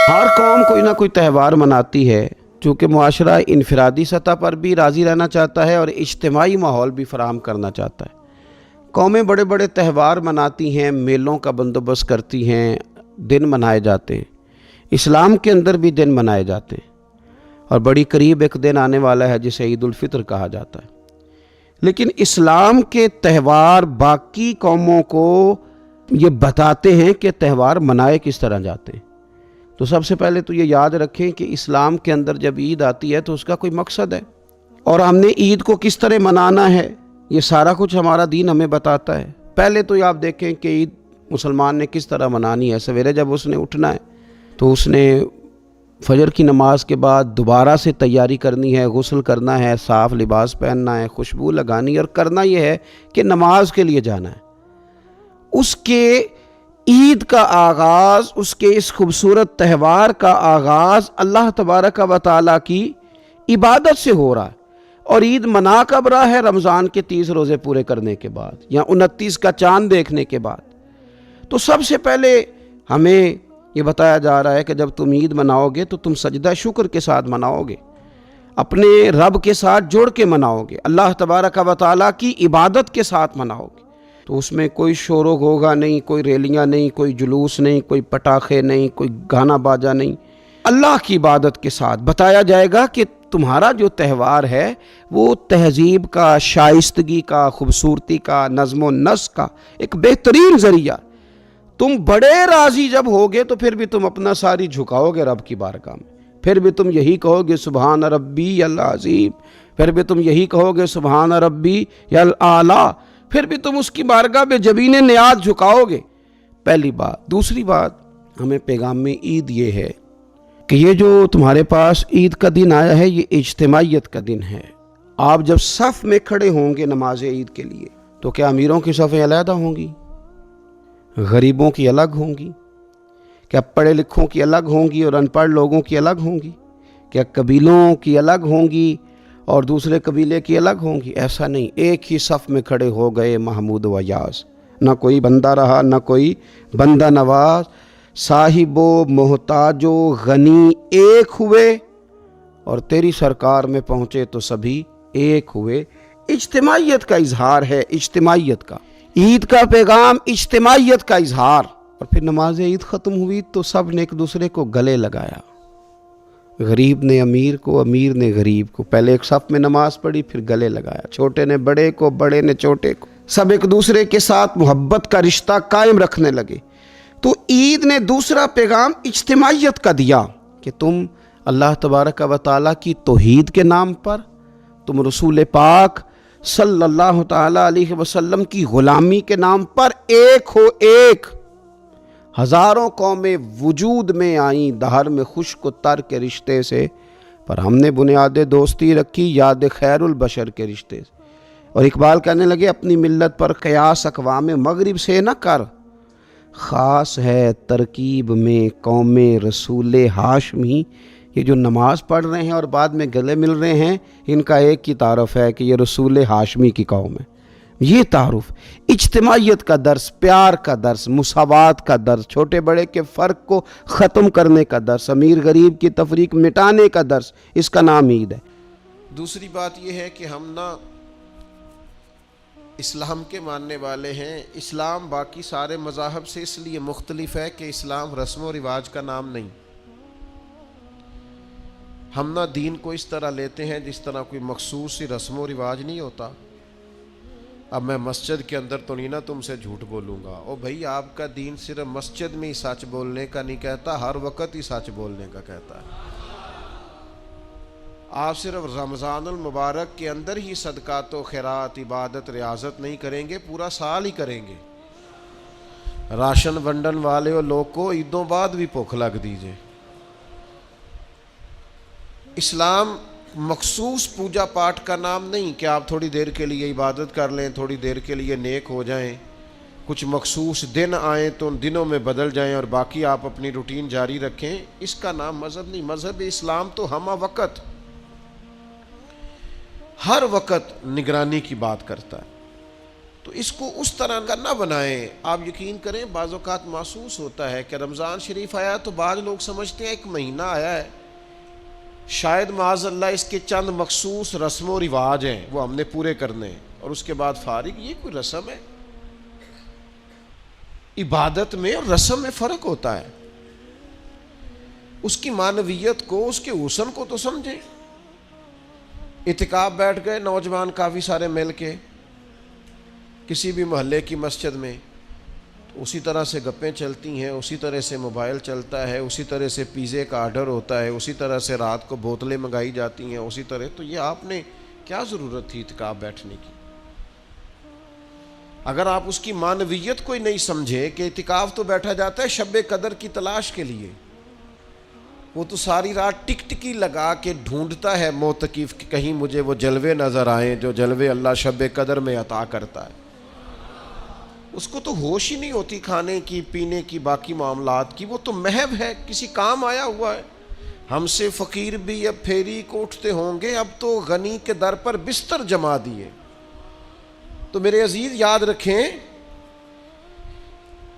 ہر قوم کوئی نہ کوئی تہوار مناتی ہے، چونکہ معاشرہ انفرادی سطح پر بھی راضی رہنا چاہتا ہے اور اجتماعی ماحول بھی فراہم کرنا چاہتا ہے۔ قومیں بڑے بڑے تہوار مناتی ہیں، میلوں کا بندوبست کرتی ہیں، دن منائے جاتے ہیں۔ اسلام کے اندر بھی دن منائے جاتے ہیں، اور بڑی قریب ایک دن آنے والا ہے جسے عید الفطر کہا جاتا ہے۔ لیکن اسلام کے تہوار باقی قوموں کو یہ بتاتے ہیں کہ تہوار منائے کس طرح جاتے ہیں۔ تو سب سے پہلے تو یہ یاد رکھیں کہ اسلام کے اندر جب عید آتی ہے تو اس کا کوئی مقصد ہے، اور ہم نے عید کو کس طرح منانا ہے یہ سارا کچھ ہمارا دین ہمیں بتاتا ہے۔ پہلے تو آپ دیکھیں کہ عید مسلمان نے کس طرح منانی ہے۔ سویرے جب اس نے اٹھنا ہے تو اس نے فجر کی نماز کے بعد دوبارہ سے تیاری کرنی ہے، غسل کرنا ہے، صاف لباس پہننا ہے، خوشبو لگانی ہے، اور کرنا یہ ہے کہ نماز کے لیے جانا ہے۔ اس کے عید کا آغاز، اس کے اس خوبصورت تہوار کا آغاز اللہ تبارک و تعالیٰ کی عبادت سے ہو رہا ہے، اور عید منا کب رہا ہے؟ رمضان کے 30 روزے پورے کرنے کے بعد یا 29 کا چاند دیکھنے کے بعد۔ تو سب سے پہلے ہمیں یہ بتایا جا رہا ہے کہ جب تم عید مناؤ گے تو تم سجدہ شکر کے ساتھ مناؤ گے، اپنے رب کے ساتھ جڑ کے مناؤ گے، اللہ تبارک و تعالیٰ کی عبادت کے ساتھ مناؤ گے۔ تو اس میں کوئی شور و غوغا نہیں، کوئی ریلیاں نہیں، کوئی جلوس نہیں، کوئی پٹاخے نہیں، کوئی گانا باجا نہیں۔ اللہ کی عبادت کے ساتھ بتایا جائے گا کہ تمہارا جو تہوار ہے وہ تہذیب کا، شائستگی کا، خوبصورتی کا، نظم و نسق کا ایک بہترین ذریعہ۔ تم بڑے راضی جب ہوگے تو پھر بھی تم اپنا ساری جھکاؤ گے رب کی بارگاہ میں، پھر بھی تم یہی کہو گے سبحان ربی العظیم، پھر بھی تم یہی کہو گے سبحان ربی الاعلیٰ، پھر بھی تم اس کی بارگاہ میں جبین نیاز جھکاؤ گے۔ پہلی بات۔ دوسری بات، ہمیں پیغام عید یہ ہے کہ یہ جو تمہارے پاس عید کا دن آیا ہے یہ اجتماعیت کا دن ہے۔ آپ جب صف میں کھڑے ہوں گے نماز عید کے لیے تو کیا امیروں کی صفیں علیحدہ ہوں گی؟ غریبوں کی الگ ہوں گی؟ کیا پڑھے لکھوں کی الگ ہوں گی اور ان پڑھ لوگوں کی الگ ہوں گی؟ کیا قبیلوں کی الگ ہوں گی اور دوسرے قبیلے کی الگ ہوں گی؟ ایسا نہیں، ایک ہی صف میں کھڑے ہو گئے محمود و یاز، نہ کوئی بندہ رہا نہ کوئی بندہ نواز، صاحب و محتاج و غنی ایک ہوئے، اور تیری سرکار میں پہنچے تو سبھی ایک ہوئے۔ اجتماعیت کا اظہار ہے، اجتماعیت کا۔ عید کا پیغام اجتماعیت کا اظہار۔ اور پھر نماز عید ختم ہوئی تو سب نے ایک دوسرے کو گلے لگایا، غریب نے امیر کو، امیر نے غریب کو، پہلے ایک صف میں نماز پڑھی پھر گلے لگایا، چھوٹے نے بڑے کو، بڑے نے چھوٹے کو، سب ایک دوسرے کے ساتھ محبت کا رشتہ قائم رکھنے لگے۔ تو عید نے دوسرا پیغام اجتماعیت کا دیا کہ تم اللہ تبارک و تعالیٰ کی توحید کے نام پر، تم رسول پاک صلی اللہ تعالیٰ علیہ وسلم کی غلامی کے نام پر ایک ہو، ایک۔ ہزاروں قومیں وجود میں آئیں دہر میں خشک و تر کے رشتے سے، پر ہم نے بنیاد دوستی رکھی یاد خیر البشر کے رشتے سے۔ اور اقبال کہنے لگے اپنی ملت پر قیاس اقوام مغرب سے نہ کر، خاص ہے ترکیب میں قوم رسول ہاشمی۔ یہ جو نماز پڑھ رہے ہیں اور بعد میں گلے مل رہے ہیں، ان کا ایک ہی تعارف ہے کہ یہ رسول ہاشمی کی قوم ہے۔ یہ تعارف اجتماعیت کا درس، پیار کا درس، مساوات کا درس، چھوٹے بڑے کے فرق کو ختم کرنے کا درس، امیر غریب کی تفریق مٹانے کا درس، اس کا نام عید ہے۔ دوسری بات یہ ہے کہ ہم نہ اسلام کے ماننے والے ہیں۔ اسلام باقی سارے مذاہب سے اس لیے مختلف ہے کہ اسلام رسم و رواج کا نام نہیں۔ ہم نہ دین کو اس طرح لیتے ہیں جس طرح کوئی مخصوص سی رسم و رواج نہیں ہوتا۔ اب میں مسجد کے اندر تو نہیں نا تم سے جھوٹ بولوں گا، او بھائی آپ کا دین صرف مسجد میں ہی سچ بولنے کا نہیں کہتا، ہر وقت ہی سچ بولنے کا کہتا ہے۔ آپ صرف رمضان المبارک کے اندر ہی صدقات و خیرات، عبادت، ریاضت نہیں کریں گے، پورا سال ہی کریں گے۔ راشن ونڈن والے لوگ کو عیدوں بعد بھی بھوک لگ دیجئے۔ اسلام مخصوص پوجا پاٹ کا نام نہیں کہ آپ تھوڑی دیر کے لیے عبادت کر لیں، تھوڑی دیر کے لیے نیک ہو جائیں، کچھ مخصوص دن آئیں تو ان دنوں میں بدل جائیں اور باقی آپ اپنی روٹین جاری رکھیں۔ اس کا نام مذہب نہیں۔ مذہب اسلام تو ہمہ وقت، ہر وقت نگرانی کی بات کرتا ہے۔ تو اس کو اس طرح کا نہ بنائیں. آپ یقین کریں بعض اوقات محسوس ہوتا ہے کہ رمضان شریف آیا تو بعض لوگ سمجھتے ہیں ایک مہینہ آیا ہے، شاید معاذ اللہ اس کے چند مخصوص رسم و رواج ہیں وہ ہم نے پورے کرنے ہیں اور اس کے بعد فارغ. یہ کوئی رسم ہے؟ عبادت میں اور رسم میں فرق ہوتا ہے. اس کی معنویت کو، اس کے حسن کو تو سمجھیں. اعتکاف بیٹھ گئے نوجوان کافی سارے مل کے کسی بھی محلے کی مسجد میں، تو اسی طرح سے گپیں چلتی ہیں، اسی طرح سے موبائل چلتا ہے، اسی طرح سے پیزے کا آرڈر ہوتا ہے، اسی طرح سے رات کو بوتلیں منگائی جاتی ہیں اسی طرح. تو یہ آپ نے کیا ضرورت تھی اعتکاف بیٹھنے کی؟ اگر آپ اس کی معنویت کو ہی نہیں سمجھے کہ اعتکاف تو بیٹھا جاتا ہے شب قدر کی تلاش کے لیے، وہ تو ساری رات ٹک ٹکی لگا کے ڈھونڈتا ہے معتکف کہ کہیں مجھے وہ جلوے نظر آئیں جو جلوے اللہ شب قدر میں عطا کرتا ہے. اس کو تو ہوش ہی نہیں ہوتی کھانے کی، پینے کی، باقی معاملات کی. وہ تو محو ہے، کسی کام آیا ہوا ہے. ہم سے فقیر بھی اب پھیری کو اٹھتے ہوں گے، اب تو غنی کے در پر بستر جما دیے. تو میرے عزیز یاد رکھیں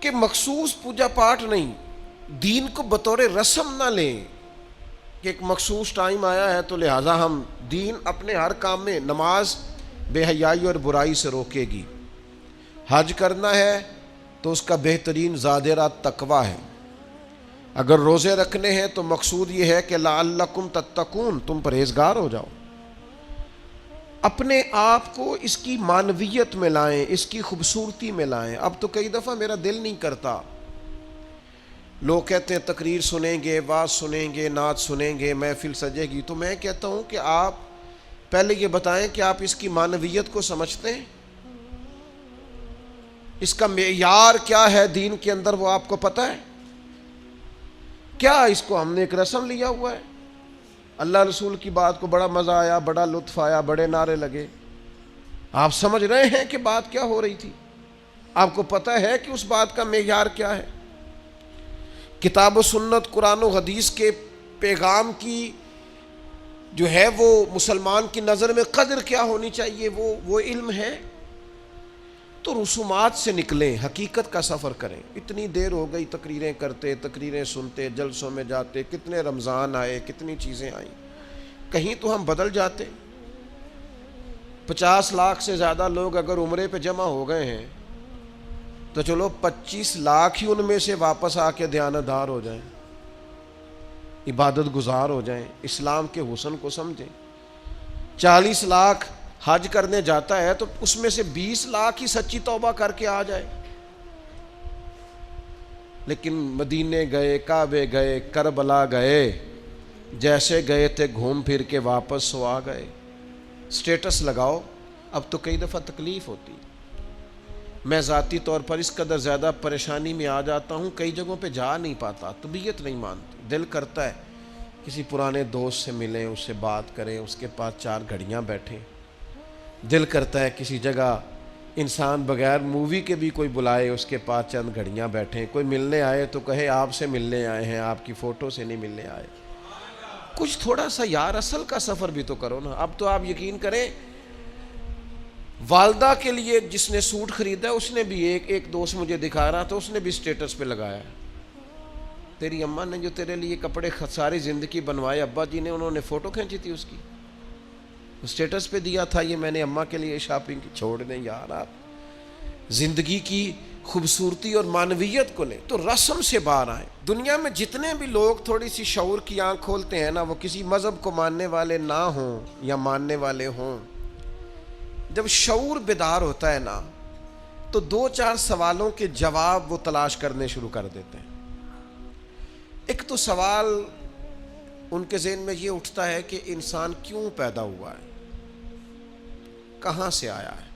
کہ مخصوص پوجا پاٹ نہیں، دین کو بطور رسم نہ لیں کہ ایک مخصوص ٹائم آیا ہے تو لہٰذا ہم دین اپنے ہر کام میں. نماز بے حیائی اور برائی سے روکے گی. حج کرنا ہے تو اس کا بہترین زادرہ تقویٰ ہے. اگر روزے رکھنے ہیں تو مقصود یہ ہے کہ لعلکم تتقون، تم پرہیزگار ہو جاؤ. اپنے آپ کو اس کی معنویت میں لائیں، اس کی خوبصورتی میں لائیں. اب تو کئی دفعہ میرا دل نہیں کرتا، لوگ کہتے ہیں تقریر سنیں گے، واز سنیں گے، نعت سنیں گے، محفل سجے گی. تو میں کہتا ہوں کہ آپ پہلے یہ بتائیں کہ آپ اس کی معنویت کو سمجھتے ہیں؟ اس کا معیار کیا ہے دین کے اندر وہ آپ کو پتہ ہے؟ کیا اس کو ہم نے ایک رسم لیا ہوا ہے؟ اللہ رسول کی بات کو بڑا مزہ آیا، بڑا لطف آیا، بڑے نعرے لگے. آپ سمجھ رہے ہیں کہ بات کیا ہو رہی تھی؟ آپ کو پتہ ہے کہ اس بات کا معیار کیا ہے؟ کتاب و سنت، قرآن و حدیث کے پیغام کی جو ہے وہ مسلمان کی نظر میں قدر کیا ہونی چاہیے، وہ علم ہے. تو رسومات سے نکلیں، حقیقت کا سفر کریں. اتنی دیر ہو گئی تقریریں کرتے، تقریریں سنتے، جلسوں میں جاتے، کتنے رمضان آئے، کتنی چیزیں آئیں. کہیں تو ہم بدل جاتے. 50 لاکھ سے زیادہ لوگ اگر عمرے پہ جمع ہو گئے ہیں تو چلو 25 لاکھ ہی ان میں سے واپس آ کے دیانتدار ہو جائیں، عبادت گزار ہو جائیں، اسلام کے حسن کو سمجھیں. 40 لاکھ حج کرنے جاتا ہے تو اس میں سے 20 لاکھ ہی سچی توبہ کر کے آ جائے. لیکن مدینے گئے، کعبے گئے، کربلا گئے، جیسے گئے تھے گھوم پھر کے واپس سو آ گئے. سٹیٹس لگاؤ. اب تو کئی دفعہ تکلیف ہوتی. میں ذاتی طور پر اس قدر زیادہ پریشانی میں آ جاتا ہوں، کئی جگہوں پہ جا نہیں پاتا، طبیعت نہیں مانتی. دل کرتا ہے کسی پرانے دوست سے ملیں، اس سے بات کریں، اس کے پاس 4 گھڑیاں بیٹھیں. دل کرتا ہے کسی جگہ انسان بغیر مووی کے بھی کوئی بلائے، اس کے پاس چند گھڑیاں بیٹھیں. کوئی ملنے آئے تو کہے آپ سے ملنے آئے ہیں، آپ کی فوٹو سے نہیں ملنے آئے. کچھ تھوڑا سا یار اصل کا سفر بھی تو کرو نا. اب تو آپ یقین کریں، والدہ کے لیے جس نے سوٹ خریدا ہے اس نے بھی ایک دوست مجھے دکھا رہا تھا، اس نے بھی سٹیٹس پہ لگایا ہے. تیری اماں نے جو تیرے لیے کپڑے ساری زندگی بنوائے، ابا جی نے، انہوں نے فوٹو کھینچی تھی اس کی، سٹیٹس پہ دیا تھا، یہ میں نے اماں کے لیے شاپنگ کی. چھوڑ دیں یار، آپ زندگی کی خوبصورتی اور معنویت کو لیں تو رسم سے باہر آئیں. دنیا میں جتنے بھی لوگ تھوڑی سی شعور کی آنکھ کھولتے ہیں نا، وہ کسی مذہب کو ماننے والے نہ ہوں یا ماننے والے ہوں، جب شعور بیدار ہوتا ہے نا تو 2-4 سوالوں کے جواب وہ تلاش کرنے شروع کر دیتے ہیں. ایک تو سوال ان کے ذہن میں یہ اٹھتا ہے کہ انسان کیوں پیدا ہوا ہے، کہاں سے آیا ہے،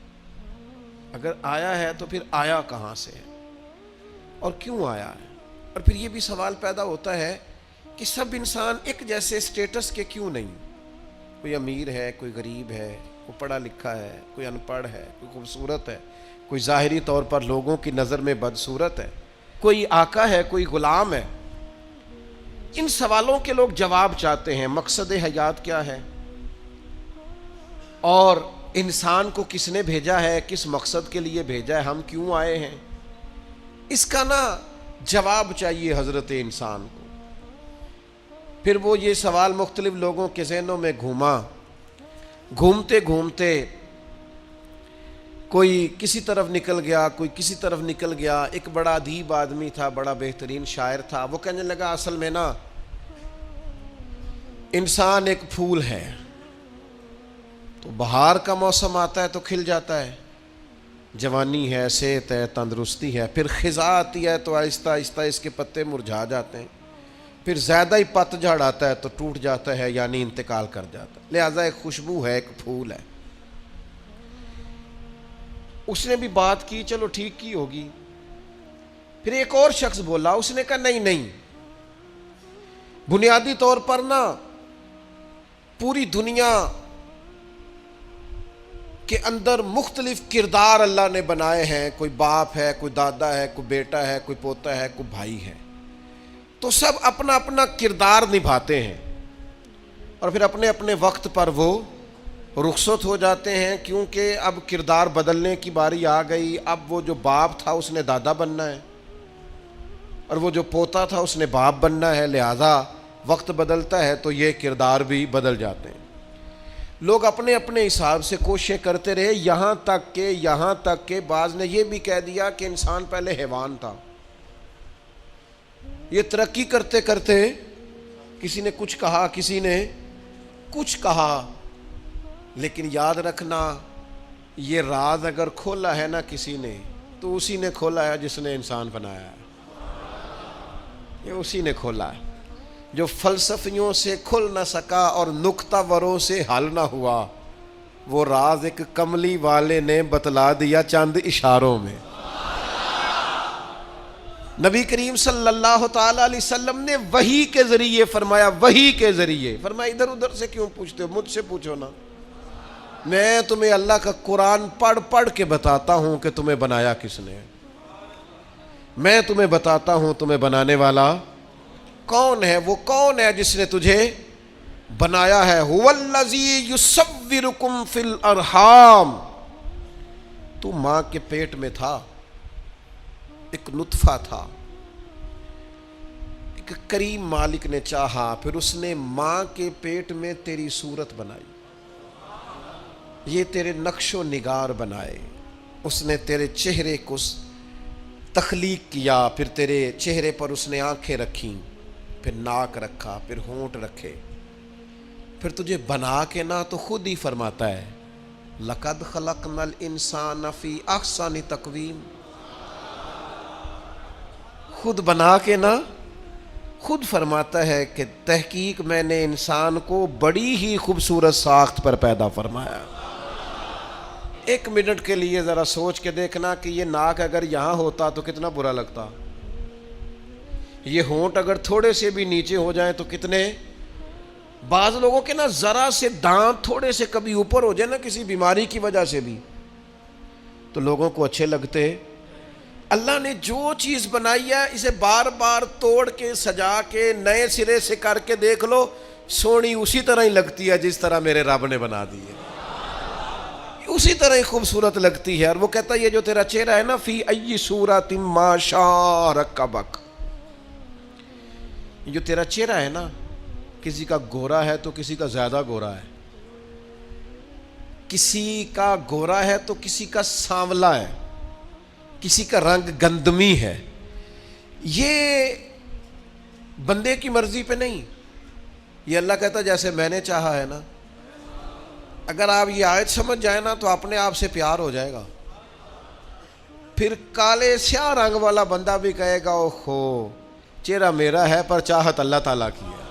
اگر آیا ہے تو پھر آیا کہاں سے ہے اور کیوں آیا ہے. اور پھر یہ بھی سوال پیدا ہوتا ہے کہ سب انسان ایک جیسے سٹیٹس کے کیوں نہیں. کوئی امیر ہے، کوئی غریب ہے، کوئی پڑھا لکھا ہے، کوئی ان پڑھ ہے، کوئی خوبصورت ہے، کوئی ظاہری طور پر لوگوں کی نظر میں بدصورت ہے، کوئی آقا ہے، کوئی غلام ہے. ان سوالوں کے لوگ جواب چاہتے ہیں. مقصد حیات کیا ہے اور انسان کو کس نے بھیجا ہے, کس مقصد کے لیے بھیجا ہے, ہم کیوں آئے ہیں, اس کا نا جواب چاہیے حضرت انسان کو. پھر وہ یہ سوال مختلف لوگوں کے ذہنوں میں گھوما, گھومتے گھومتے کوئی کسی طرف نکل گیا, کوئی کسی طرف نکل گیا. ایک بڑا ادیب آدمی تھا, بڑا بہترین شاعر تھا, وہ کہنے لگا اصل میں نا انسان ایک پھول ہے, تو بہار کا موسم آتا ہے تو کھل جاتا ہے, جوانی ہے, صحت ہے, تندرستی ہے. پھر خزاں آتی ہے تو آہستہ آہستہ اس کے پتے مرجھا جاتے ہیں. پھر زیادہ ہی پتجھڑ آتا ہے تو ٹوٹ جاتا ہے, یعنی انتقال کر جاتا ہے. لہذا ایک خوشبو ہے, ایک پھول ہے. اس نے بھی بات کی, چلو ٹھیک کی ہوگی. پھر ایک اور شخص بولا, اس نے کہا نہیں, بنیادی طور پر نا پوری دنیا کے اندر مختلف کردار اللہ نے بنائے ہیں. کوئی باپ ہے, کوئی دادا ہے, کوئی بیٹا ہے, کوئی پوتا ہے, کوئی بھائی ہے. تو سب اپنا اپنا کردار نبھاتے ہیں اور پھر اپنے اپنے وقت پر وہ رخصت ہو جاتے ہیں, کیونکہ اب کردار بدلنے کی باری آ گئی. اب وہ جو باپ تھا اس نے دادا بننا ہے, اور وہ جو پوتا تھا اس نے باپ بننا ہے. لہذا وقت بدلتا ہے تو یہ کردار بھی بدل جاتے ہیں. لوگ اپنے اپنے حساب سے کوششیں کرتے رہے, یہاں تک کہ بعض نے یہ بھی کہہ دیا کہ انسان پہلے حیوان تھا. یہ ترقی کرتے کرتے کسی نے کچھ کہا, کسی نے کچھ کہا, لیکن یاد رکھنا یہ راز اگر کھولا ہے نا کسی نے, تو اسی نے کھولا ہے جس نے انسان بنایا ہے. یہ اسی نے کھولا ہے. جو فلسفیوں سے کھل نہ سکا اور نکتہ وروں سے حل نہ ہوا, وہ راز ایک کملی والے نے بتلا دیا چند اشاروں میں. نبی کریم صلی اللہ تعالی علیہ وسلم نے وحی کے ذریعے فرمایا, وحی کے ذریعے فرمایا. ادھر ادھر سے کیوں پوچھتے ہو, مجھ سے پوچھو نا. میں تمہیں اللہ کا قرآن پڑھ پڑھ کے بتاتا ہوں کہ تمہیں بنایا کس نے. میں تمہیں بتاتا ہوں تمہیں بنانے والا کون ہے. وہ کون ہے جس نے تجھے بنایا ہے. هو الذی یصورکم فی الارحام. تو ماں کے پیٹ میں تھا, ایک نطفہ تھا, ایک کریم مالک نے چاہا, پھر اس نے ماں کے پیٹ میں تیری صورت بنائی, یہ تیرے نقش و نگار بنائے. اس نے تیرے چہرے کو تخلیق کیا, پھر تیرے چہرے پر اس نے آنکھیں رکھیں, پھر ناک رکھا, پھر ہونٹ رکھے, پھر تجھے بنا کے نا تو خود ہی فرماتا ہے لَقَدْ خَلَقْنَا الْإِنسَانَ فِي أَحْسَنِ تَقْوِيمٍ. خود بنا کے نا خود فرماتا ہے کہ تحقیق میں نے انسان کو بڑی ہی خوبصورت ساخت پر پیدا فرمایا. ایک منٹ کے لیے ذرا سوچ کے دیکھنا کہ یہ ناک اگر یہاں ہوتا تو کتنا برا لگتا, یہ ہونٹ اگر تھوڑے سے بھی نیچے ہو جائیں تو کتنے. بعض لوگوں کے نا ذرا سے دانت تھوڑے سے کبھی اوپر ہو جائے نا کسی بیماری کی وجہ سے بھی, تو لوگوں کو اچھے لگتے. اللہ نے جو چیز بنائی ہے اسے بار بار توڑ کے سجا کے نئے سرے سے کر کے دیکھ لو, سونی اسی طرح ہی لگتی ہے جس طرح میرے رب نے بنا دی ہے, اسی طرح ہی خوبصورت لگتی ہے. اور وہ کہتا ہے یہ جو تیرا چہرہ ہے نا, فی ای صورت ما شاء رکبک, یہ جو تیرا چہرہ ہے نا, کسی کا گورا ہے تو کسی کا زیادہ گورا ہے, کسی کا گورا ہے تو کسی کا سانولا ہے, کسی کا رنگ گندمی ہے. یہ بندے کی مرضی پہ نہیں, یہ اللہ کہتا جیسے میں نے چاہا ہے نا. اگر آپ یہ آیت سمجھ جائیں نا تو اپنے آپ سے پیار ہو جائے گا. پھر کالے سیاہ رنگ والا بندہ بھی کہے گا اوہو چہرہ میرا ہے پر چاہت اللہ تعالیٰ کی ہے.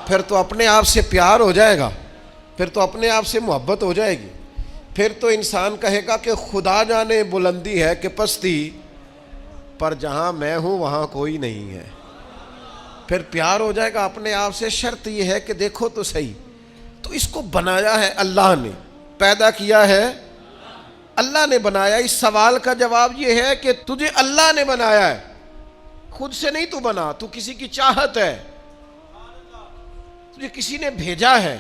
پھر تو اپنے آپ سے پیار ہو جائے گا, پھر تو اپنے آپ سے محبت ہو جائے گی. پھر تو انسان کہے گا کہ خدا جانے بلندی ہے کہ پستی, پر جہاں میں ہوں وہاں کوئی نہیں ہے. پھر پیار ہو جائے گا اپنے آپ سے. شرط یہ ہے کہ دیکھو تو صحیح, تو اس کو بنایا ہے اللہ نے, پیدا کیا ہے اللہ نے, بنایا. اس سوال کا جواب یہ ہے کہ تجھے اللہ نے بنایا ہے, خود سے نہیں تو بنا, تو کسی کی چاہت ہے, تجھے کسی نے بھیجا ہے.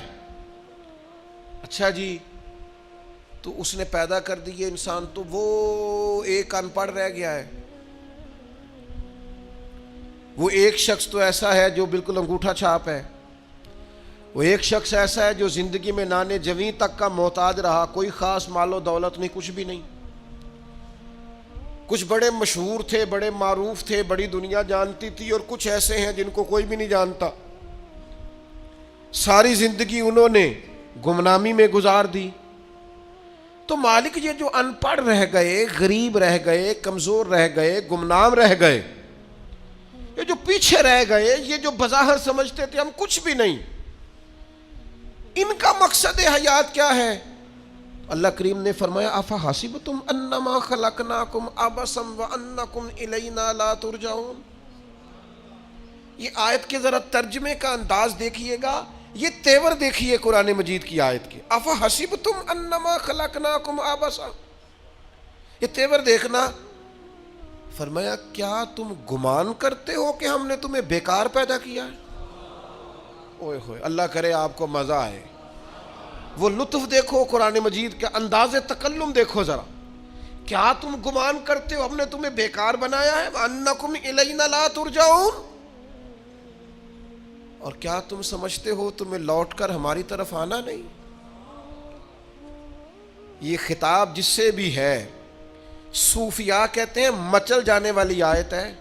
اچھا جی, تو اس نے پیدا کر دی یہ انسان، تو وہ ایک ان پڑھ رہ گیا ہے، وہ ایک شخص تو ایسا ہے جو بالکل انگوٹھا چھاپ ہے، وہ ایک شخص ایسا ہے جو زندگی میں نانے جویں تک کا محتاج رہا، کوئی خاص مال و دولت نہیں، کچھ بھی نہیں۔ کچھ بڑے مشہور تھے، بڑے معروف تھے، بڑی دنیا جانتی تھی، اور کچھ ایسے ہیں جن کو کوئی بھی نہیں جانتا۔ ساری زندگی انہوں نے گمنامی میں گزار دی۔ تو مالک یہ جو ان پڑھ رہ گئے، غریب رہ گئے، کمزور رہ گئے، گمنام رہ گئے، یہ جو پیچھے رہ گئے، یہ جو بظاہر سمجھتے تھے ہم کچھ بھی نہیں، ان کا مقصد حیات کیا ہے؟ اللہ کریم نے فرمایا افحسبتم انما خلقناکم عبثا وانکم الینا لا ترجعون۔ یہ آیت کے ذرا ترجمے کا انداز دیکھیے گا، یہ تیور دیکھیے قرآن مجید کی آیت کے، افحسبتم انما خلقناکم عبثا، یہ تیور دیکھنا۔ فرمایا کیا تم گمان کرتے ہو کہ ہم نے تمہیں بیکار پیدا کیا ہے؟ اوئے ہوئے، اللہ کرے آپ کو مزہ آئے، وہ لطف دیکھو، قرآن مجید کا انداز تکلم دیکھو ذرا۔ کیا تم گمان کرتے ہو ہم نے تمہیں بیکار بنایا ہے؟ وَأَنَّكُمْ إِلَيْنَا لَا تُرْجَعُونَ، اور کیا تم سمجھتے ہو تمہیں لوٹ کر ہماری طرف آنا نہیں؟ یہ خطاب جس سے بھی ہے، صوفیاء کہتے ہیں مچل جانے والی آیت ہے،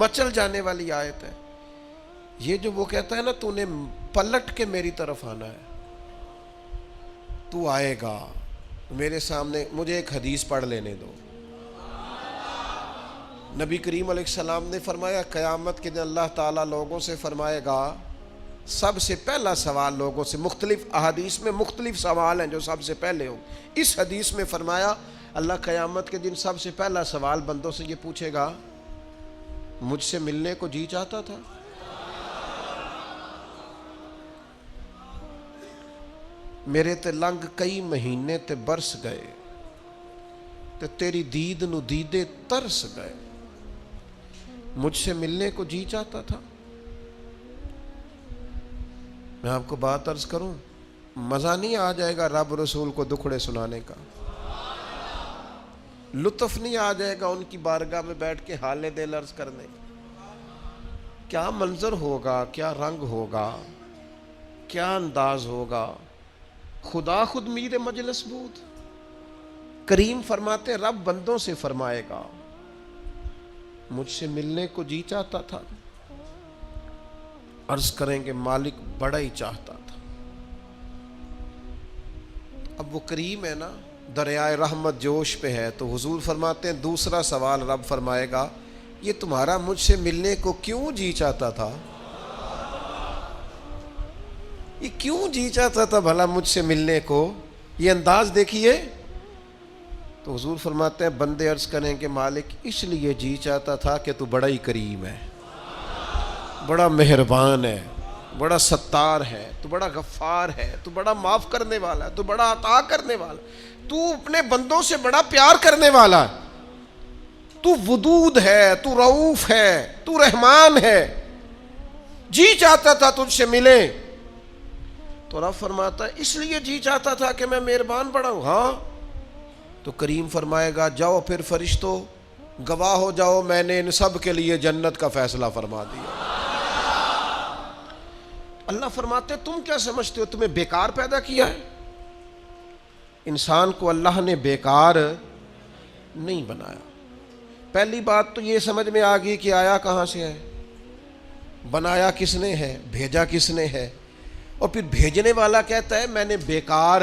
مچل جانے والی آیت ہے۔ یہ جو وہ کہتا ہے نا تو نے پلٹ کے میری طرف آنا ہے، تو آئے گا میرے سامنے، مجھے ایک حدیث پڑھ لینے دو۔ نبی کریم علیہ السلام نے فرمایا قیامت کے دن اللہ تعالیٰ لوگوں سے فرمائے گا، سب سے پہلا سوال لوگوں سے، مختلف احادیث میں مختلف سوال ہیں جو سب سے پہلے ہوں، اس حدیث میں فرمایا اللہ قیامت کے دن سب سے پہلا سوال بندوں سے یہ پوچھے گا، مجھ سے ملنے کو جی چاہتا تھا؟ میرے تے لنگ کئی مہینے تے برس گئے تے تیری دید نو دیدے ترس گئے، مجھ سے ملنے کو جی چاہتا تھا؟ میں آپ کو بات عرض کروں، مزہ نہیں آ جائے گا رب رسول کو دکھڑے سنانے کا؟ لطف نہیں آ جائے گا ان کی بارگاہ میں بیٹھ کے حال دل عرض کرنے؟ کیا منظر ہوگا، کیا رنگ ہوگا، کیا انداز ہوگا، خدا خود میر مجلس بود۔ کریم فرماتے رب بندوں سے فرمائے گا مجھ سے ملنے کو جی چاہتا تھا؟ عرض کریں گے مالک بڑا ہی چاہتا تھا۔ اب وہ کریم ہے نا، دریائے رحمت جوش پہ ہے، تو حضور فرماتے ہیں دوسرا سوال رب فرمائے گا، یہ تمہارا مجھ سے ملنے کو کیوں جی چاہتا تھا؟ یہ کیوں جی چاہتا تھا بھلا مجھ سے ملنے کو؟ یہ انداز دیکھیے۔ تو حضور فرماتے ہیں بندے عرض کریں کہ مالک اس لیے جی چاہتا تھا کہ تو بڑا ہی کریم ہے، بڑا مہربان ہے، بڑا ستار ہے، تو بڑا غفار ہے، تو بڑا معاف کرنے والا ہے، تو بڑا عطا کرنے والا ہے، تو اپنے بندوں سے بڑا پیار کرنے والا ہے، تو ودود ہے، تو رؤوف ہے، تو رحمان ہے، جی چاہتا تھا تجھ سے ملے۔ تو رب فرماتا ہے اس لیے جی چاہتا تھا کہ میں مہربان بڑا ہوں؟ ہاں۔ تو کریم فرمائے گا جاؤ پھر فرشتوں گواہ ہو جاؤ، میں نے ان سب کے لیے جنت کا فیصلہ فرما دیا۔ اللہ فرماتے تم کیا سمجھتے ہو تمہیں بیکار پیدا کیا ہے؟ انسان کو اللہ نے بیکار نہیں بنایا۔ پہلی بات تو یہ سمجھ میں آ گئی کہ آیا کہاں سے ہے، بنایا کس نے ہے، بھیجا کس نے ہے، اور پھر بھیجنے والا کہتا ہے میں نے بیکار،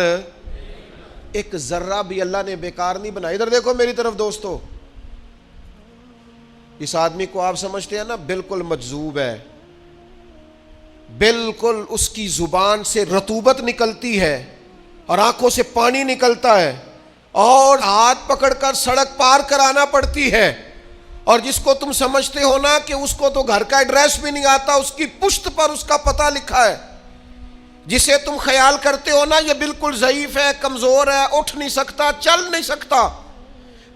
ایک ذرہ بھی اللہ نے بیکار نہیں بنایا۔ ادھر دیکھو میری طرف دوستو، اس آدمی کو آپ سمجھتے ہیں نا بالکل مجذوب ہے، بالکل اس کی زبان سے رطوبت نکلتی ہے اور آنکھوں سے پانی نکلتا ہے اور ہاتھ پکڑ کر سڑک پار کرانا پڑتی ہے، اور جس کو تم سمجھتے ہو نا کہ اس کو تو گھر کا ایڈریس بھی نہیں آتا، اس کی پشت پر اس کا پتہ لکھا ہے، جسے تم خیال کرتے ہو نا یہ بالکل ضعیف ہے، کمزور ہے، اٹھ نہیں سکتا، چل نہیں سکتا،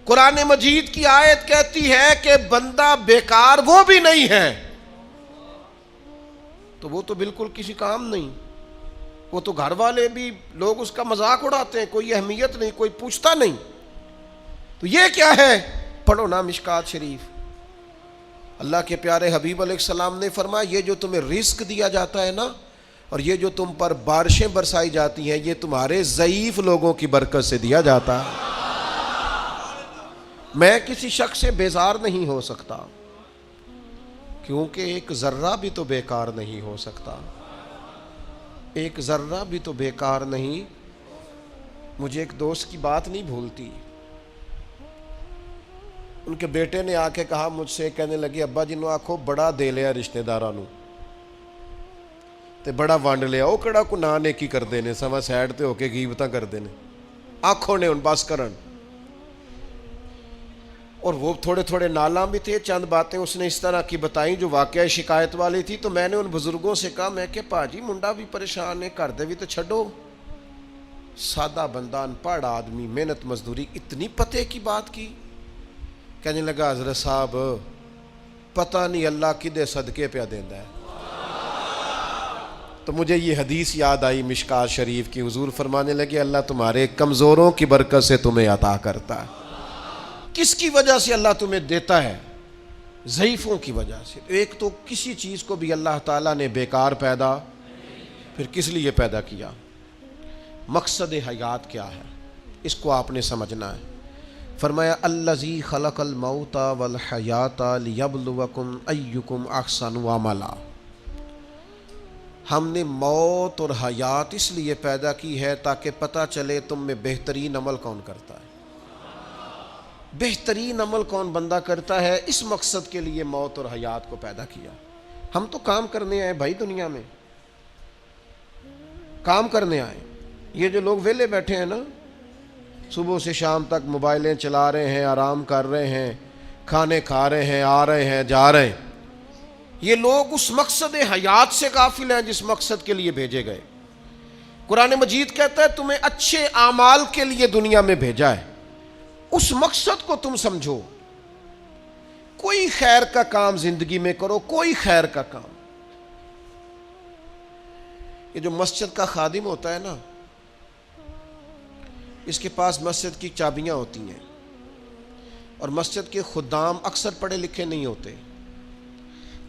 قرآن مجید کی آیت کہتی ہے کہ بندہ بیکار وہ بھی نہیں ہے، تو وہ تو بالکل کسی کام نہیں۔ وہ تو گھر والے بھی لوگ اس کا مذاق اڑاتے ہیں، کوئی اہمیت نہیں، کوئی پوچھتا نہیں. تو یہ کیا ہے؟ پڑھو نا مشکات شریف. اللہ کے پیارے حبیب علیہ السلام نے فرمایا یہ جو تمہیں رزق دیا جاتا ہے نا، اور یہ جو تم پر بارشیں برسائی جاتی ہیں، یہ تمہارے ضعیف لوگوں کی برکت سے دیا جاتا ہے. میں کسی شخص سے بیزار نہیں ہو سکتا، کیونکہ ایک ذرہ بھی تو بیکار نہیں ہو سکتا، ایک ذرہ بھی تو بیکار نہیں. مجھے ایک دوست کی بات نہیں بھولتی. ان کے بیٹے نے آ کے کہا مجھ سے، کہنے لگے ابا جی نو آکھو بڑا دے لیا رشتہ داراں نو تے بڑا ونڈ لیا، وہ کہڑا کو نہ نیکی کردے نے، سوا سائڈ تے ہو کے غیبتاں کردے نے، آنکھوں نے ان بس کرن. اور وہ تھوڑے تھوڑے نالاں بھی تھے. چند باتیں اس نے اس طرح کی بتائیں جو واقعہ شکایت والی تھی. تو میں نے ان بزرگوں سے کہا، میں کہ پاجی منڈا بھی پریشان ہے، گھر دے بھی تو چھڈو. سادہ بندہ، ان پڑھ آدمی، محنت مزدوری، اتنی پتے کی بات کی. کہنے لگا حضرت صاحب پتہ نہیں اللہ کدے صدقے پہ دیندا ہے. تو مجھے یہ حدیث یاد آئی مشکات شریف کی. حضور فرمانے لگے اللہ تمہارے کمزوروں کی برکت سے تمہیں عطا کرتا ہے. کس کی وجہ سے اللہ تمہیں دیتا ہے؟ ضعیفوں کی وجہ سے. ایک تو کسی چیز کو بھی اللہ تعالیٰ نے بیکار پیدا، پھر کس لیے پیدا کیا؟ مقصد حیات کیا ہے، اس کو آپ نے سمجھنا ہے. فرمایا الذی خلق الموت والحیات لیبلوکم ایکم احسن عملا. ہم نے موت اور حیات اس لیے پیدا کی ہے تاکہ پتہ چلے تم میں بہترین عمل کون کرتا ہے، بہترین عمل کون بندہ کرتا ہے. اس مقصد کے لیے موت اور حیات کو پیدا کیا. ہم تو کام کرنے آئے بھائی، دنیا میں کام کرنے آئے. یہ جو لوگ ویلے بیٹھے ہیں نا، صبح سے شام تک موبائلیں چلا رہے ہیں، آرام کر رہے ہیں، کھانے کھا رہے ہیں، آ رہے ہیں، جا رہے ہیں، یہ لوگ اس مقصد حیات سے غافل ہیں جس مقصد کے لیے بھیجے گئے. قرآن مجید کہتا ہے تمہیں اچھے اعمال کے لیے دنیا میں بھیجا ہے، اس مقصد کو تم سمجھو. کوئی خیر کا کام زندگی میں کرو، کوئی خیر کا کام. یہ جو مسجد کا خادم ہوتا ہے نا، اس کے پاس مسجد کی چابیاں ہوتی ہیں، اور مسجد کے خدام اکثر پڑھے لکھے نہیں ہوتے،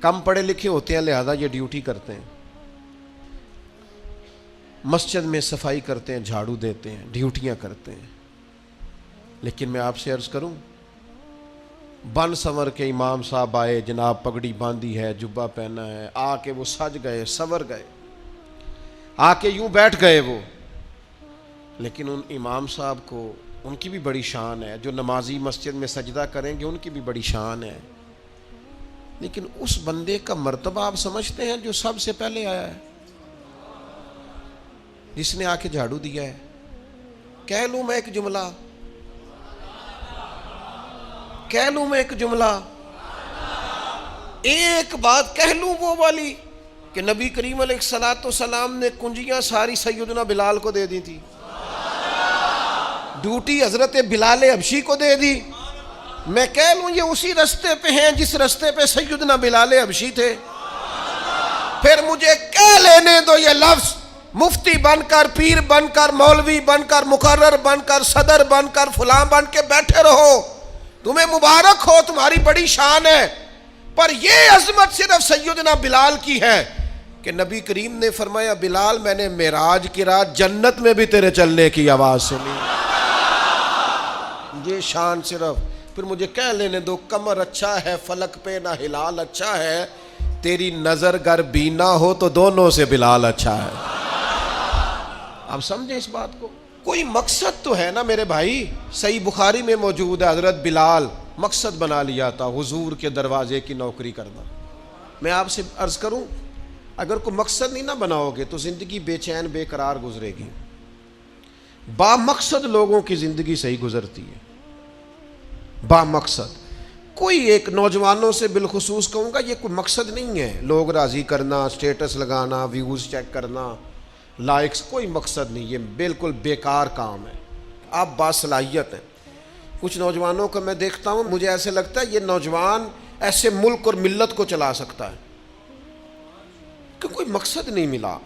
کم پڑھے لکھے ہوتے ہیں، لہذا یہ ڈیوٹی کرتے ہیں. مسجد میں صفائی کرتے ہیں، جھاڑو دیتے ہیں، ڈیوٹیاں کرتے ہیں. لیکن میں آپ سے عرض کروں، بن سنور کے امام صاحب آئے، جناب پگڑی باندھی ہے، جبہ پہنا ہے، آ کے وہ سج گئے، سنور گئے، آ کے یوں بیٹھ گئے وہ. لیکن ان امام صاحب کو، ان کی بھی بڑی شان ہے. جو نمازی مسجد میں سجدہ کریں گے ان کی بھی بڑی شان ہے. لیکن اس بندے کا مرتبہ آپ سمجھتے ہیں جو سب سے پہلے آیا ہے، جس نے آ کے جھاڑو دیا ہے. کہہ لوں میں ایک جملہ، کہہ لوں میں ایک جملہ، ایک بات کہہ لوں وہ والی کہ نبی کریم علیہ الصلوۃ والسلام نے کنجیاں ساری سیدنا بلال کو دے دی تھی، ڈیوٹی حضرت بلال حبشی کو دے دی. میں کہہ لوں یہ اسی رستے پہ ہیں جس رستے پہ سیدنا بلال حبشی تھے. پھر مجھے کہہ لینے دو یہ لفظ، مفتی بن کر، پیر بن کر، مولوی بن کر، مقرر بن کر، صدر بن کر، فلاں بن کے بیٹھے رہو، تمہیں مبارک ہو، تمہاری بڑی شان ہے. پر یہ عظمت صرف سیدنا بلال کی ہے کہ نبی کریم نے فرمایا بلال میں نے معراج کی رات جنت میں بھی تیرے چلنے کی آواز سنی. یہ شان صرف. پھر مجھے کہہ لینے دو کمر اچھا ہے فلک پہ نہ ہلال اچھا ہے، تیری نظر گر بینا ہو تو دونوں سے بلال اچھا ہے. آپ سمجھیں اس بات کو. کوئی مقصد تو ہے نا میرے بھائی. صحیح بخاری میں موجود ہے حضرت بلال مقصد بنا لیا تھا حضور کے دروازے کی نوکری کرنا. میں آپ سے عرض کروں اگر کوئی مقصد نہیں نہ بناؤ گے تو زندگی بے چین بے قرار گزرے گی. با مقصد لوگوں کی زندگی صحیح گزرتی ہے، با مقصد. کوئی ایک نوجوانوں سے بالخصوص کہوں گا یہ کوئی مقصد نہیں ہے، لوگ راضی کرنا، سٹیٹس لگانا، ویوز چیک کرنا، لائکس، کوئی مقصد نہیں. یہ بالکل بیکار کام ہے. آپ باصلاحیت ہیں. کچھ نوجوانوں کو میں دیکھتا ہوں، مجھے ایسے لگتا ہے یہ نوجوان ایسے ملک اور ملت کو چلا سکتا ہے کہ کوئی مقصد نہیں ملا،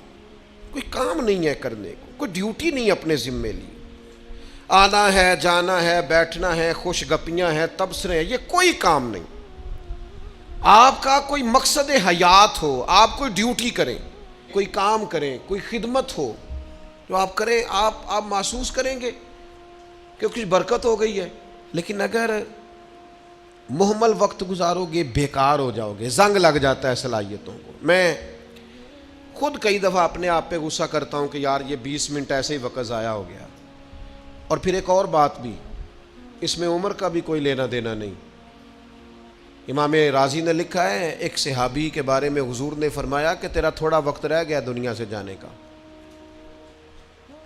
کوئی کام نہیں ہے کرنے کو، کوئی ڈیوٹی نہیں اپنے ذمے لی، آنا ہے جانا ہے بیٹھنا ہے خوش گپیاں ہیں تبصرے ہیں، یہ کوئی کام نہیں۔ آپ کا کوئی مقصد حیات ہو، آپ کوئی ڈیوٹی کریں، کوئی کام کریں، کوئی خدمت ہو جو آپ کریں، آپ محسوس کریں گے کہ کچھ برکت ہو گئی ہے۔ لیکن اگر محمل وقت گزارو گے بیکار ہو جاؤ گے، زنگ لگ جاتا ہے صلاحیتوں کو۔ میں خود کئی دفعہ اپنے آپ پہ غصہ کرتا ہوں کہ یار یہ 20 منٹ ایسے ہی وقت ضائع ہو گیا۔ اور پھر ایک اور بات بھی، اس میں عمر کا بھی کوئی لینا دینا نہیں۔ امام رازی نے لکھا ہے ایک صحابی کے بارے میں حضور نے فرمایا کہ تیرا تھوڑا وقت رہ گیا دنیا سے جانے کا۔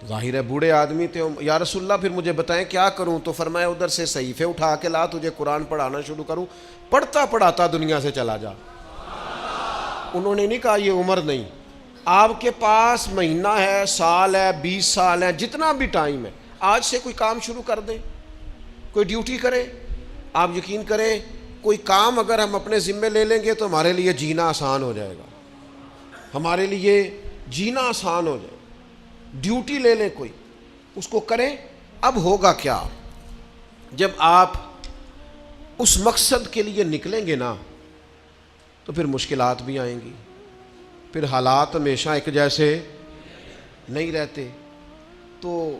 ظاہر ہے بوڑھے آدمی تھے، یا رسول اللہ پھر مجھے بتائیں کیا کروں؟ تو فرمایا ادھر سے صحیفے اٹھا کے لا، تجھے قرآن پڑھانا شروع کروں، پڑھتا پڑھاتا دنیا سے چلا جا۔ انہوں نے نہیں کہا یہ عمر نہیں، آپ کے پاس مہینہ ہے، سال ہے، 20 سال ہے، جتنا بھی ٹائم ہے، آج سے کوئی کام شروع کر دیں، کوئی ڈیوٹی کریں۔ آپ یقین کریں کوئی کام اگر ہم اپنے ذمے لے لیں گے تو ہمارے لیے جینا آسان ہو جائے گا، ہمارے لیے جینا آسان ہو جائے گا۔ ڈیوٹی لے لیں کوئی، اس کو کریں۔ اب ہوگا کیا؟ جب آپ اس مقصد کے لیے نکلیں گے نا تو پھر مشکلات بھی آئیں گی، پھر حالات ہمیشہ ایک جیسے نہیں رہتے، تو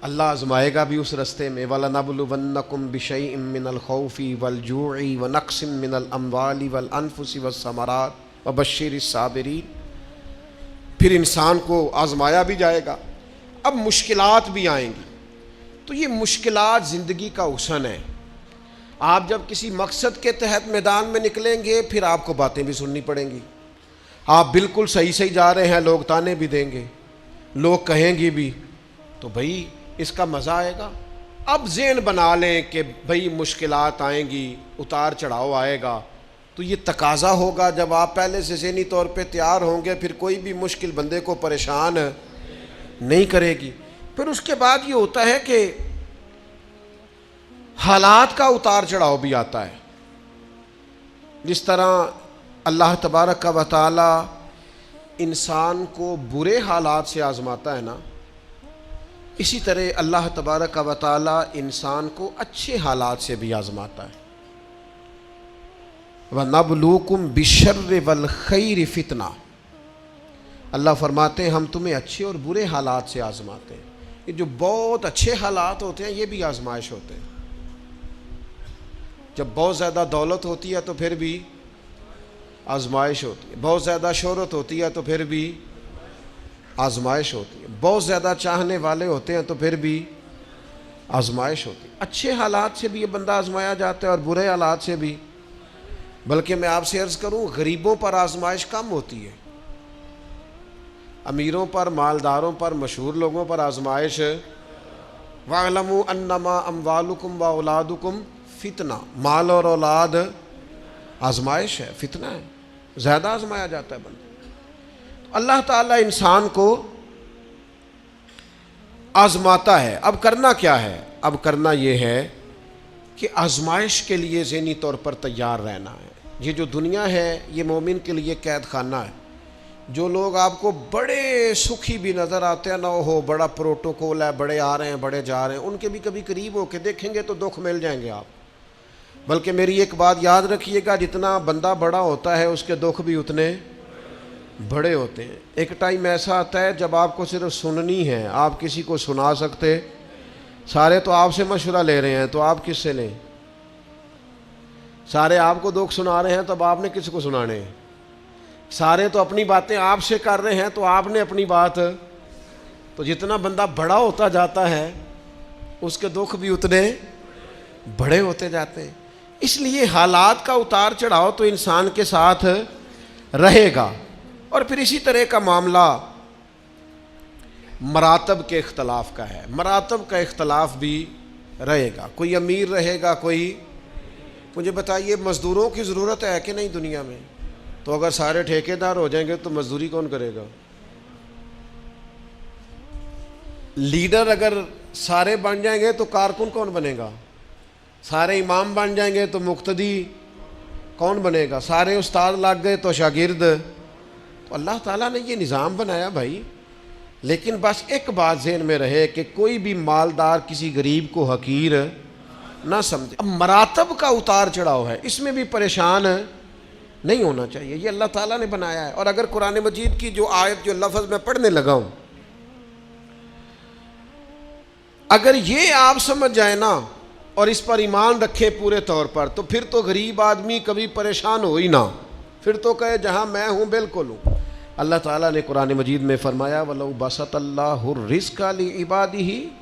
اللہ آزمائے گا بھی اس رستے میں۔ وَلَنَبْلُوَنَّكُمْ بِشَيْءٍ مِّنَ الْخَوْفِ وَالْجُوعِ وَنَقْصٍ مِّنَ الْأَمْوَالِ وَالْأَنفُسِ وَالثَّمَرَاتِ وَبَشِّرِ الصَّابِرِينَ۔ پھر انسان کو آزمایا بھی جائے گا، اب مشکلات بھی آئیں گی۔ تو یہ مشکلات زندگی کا حسن ہے۔ آپ جب کسی مقصد کے تحت میدان میں نکلیں گے پھر آپ کو باتیں بھی سننی پڑیں گی۔ آپ بالکل صحیح جا رہے ہیں، لوگ تانے بھی دیں گے، لوگ کہیں گے بھی، تو بھائی اس کا مزہ آئے گا۔ اب ذہن بنا لیں کہ بھائی مشکلات آئیں گی، اتار چڑھاؤ آئے گا، تو یہ تقاضا ہوگا جب آپ پہلے سے ذہنی طور پہ تیار ہوں گے پھر کوئی بھی مشکل بندے کو پریشان نہیں کرے گی۔ پھر اس کے بعد یہ ہوتا ہے کہ حالات کا اتار چڑھاؤ بھی آتا ہے۔ جس طرح اللہ تبارک و تعالی انسان کو برے حالات سے آزماتا ہے نا، اسی طرح اللہ تبارک و تعالی انسان کو اچھے حالات سے بھی آزماتا ہے۔ وَنَبْلُوكُمْ بِالشَّرِّ وَالْخَيْرِ فِتْنَةً، اللہ فرماتے ہیں ہم تمہیں اچھے اور برے حالات سے آزماتے ہیں۔ یہ جو بہت اچھے حالات ہوتے ہیں یہ بھی آزمائش ہوتے ہیں۔ جب بہت زیادہ دولت ہوتی ہے تو پھر بھی آزمائش ہوتی ہے، بہت زیادہ شہرت ہوتی ہے تو پھر بھی آزمائش ہوتی ہے، بہت زیادہ چاہنے والے ہوتے ہیں تو پھر بھی آزمائش ہوتی ہے۔ اچھے حالات سے بھی یہ بندہ آزمایا جاتا ہے اور برے حالات سے بھی۔ بلکہ میں آپ سے عرض کروں غریبوں پر آزمائش کم ہوتی ہے، امیروں پر، مالداروں پر، مشہور لوگوں پر آزمائش۔ وَاعْلَمُوا أَنَّمَا أَمْوَالُكُمْ وَأَوْلَادُكُمْ فتنہ، مال اور اولاد آزمائش ہے، فتنہ ہے، زیادہ آزمایا جاتا ہے بندہ۔ اللہ تعالیٰ انسان کو آزماتا ہے۔ اب کرنا کیا ہے؟ اب کرنا یہ ہے کہ آزمائش کے لیے ذہنی طور پر تیار رہنا ہے۔ یہ جو دنیا ہے یہ مومن کے لیے قید خانہ ہے۔ جو لوگ آپ کو بڑے سکھی بھی نظر آتے ہیں، نہ ہو بڑا پروٹوکول ہے، بڑے آ رہے ہیں بڑے جا رہے ہیں، ان کے بھی کبھی قریب ہو کے دیکھیں گے تو دکھ مل جائیں گے آپ۔ بلکہ میری ایک بات یاد رکھیے گا، جتنا بندہ بڑا ہوتا ہے اس کے دکھ بھی اتنے بڑے ہوتے ہیں۔ ایک ٹائم ایسا آتا ہے جب آپ کو صرف سننی ہے، آپ کسی کو سنا سکتے، سارے تو آپ سے مشورہ لے رہے ہیں تو آپ کس سے لیں؟ سارے آپ کو دکھ سنا رہے ہیں تو اب آپ نے کس کو سنانے ہیں؟ سارے تو اپنی باتیں آپ سے کر رہے ہیں تو آپ نے اپنی بات، تو جتنا بندہ بڑا ہوتا جاتا ہے اس کے دکھ بھی اتنے بڑے ہوتے جاتے ہیں۔ اس لیے حالات کا اتار چڑھاؤ تو انسان کے ساتھ رہے گا۔ اور پھر اسی طرح کا معاملہ مراتب کے اختلاف کا ہے، مراتب کا اختلاف بھی رہے گا۔ کوئی امیر رہے گا، کوئی، مجھے بتائیے مزدوروں کی ضرورت ہے کہ نہیں دنیا میں؟ تو اگر سارے ٹھیکیدار ہو جائیں گے تو مزدوری کون کرے گا؟ لیڈر اگر سارے بن جائیں گے تو کارکن کون بنے گا؟ سارے امام بن جائیں گے تو مقتدی کون بنے گا؟ سارے استاد لگ گئے تو شاگرد۔ تو اللہ تعالیٰ نے یہ نظام بنایا بھائی لیکن بس ایک بات ذہن میں رہے کہ کوئی بھی مالدار کسی غریب کو حقیر نہ سمجھے. اب مراتب کا اتار چڑھاؤ ہے، اس میں بھی پریشان نہیں ہونا چاہیے، یہ اللہ تعالیٰ نے بنایا ہے. اور اگر قرآن مجید کی جو آیت جو لفظ میں پڑھنے لگا ہوں، اگر یہ آپ سمجھ جائیں نا اور اس پر ایمان رکھے پورے طور پر، تو پھر تو غریب آدمی کبھی پریشان ہو ہی نہ، پھر تو کہے جہاں میں ہوں بالکل ہوں. اللہ تعالیٰ نے قرآن مجید میں فرمایا وَلَوْ بَسَطَ اللَّهُ الرِّزْقَ لِعِبَادِهِ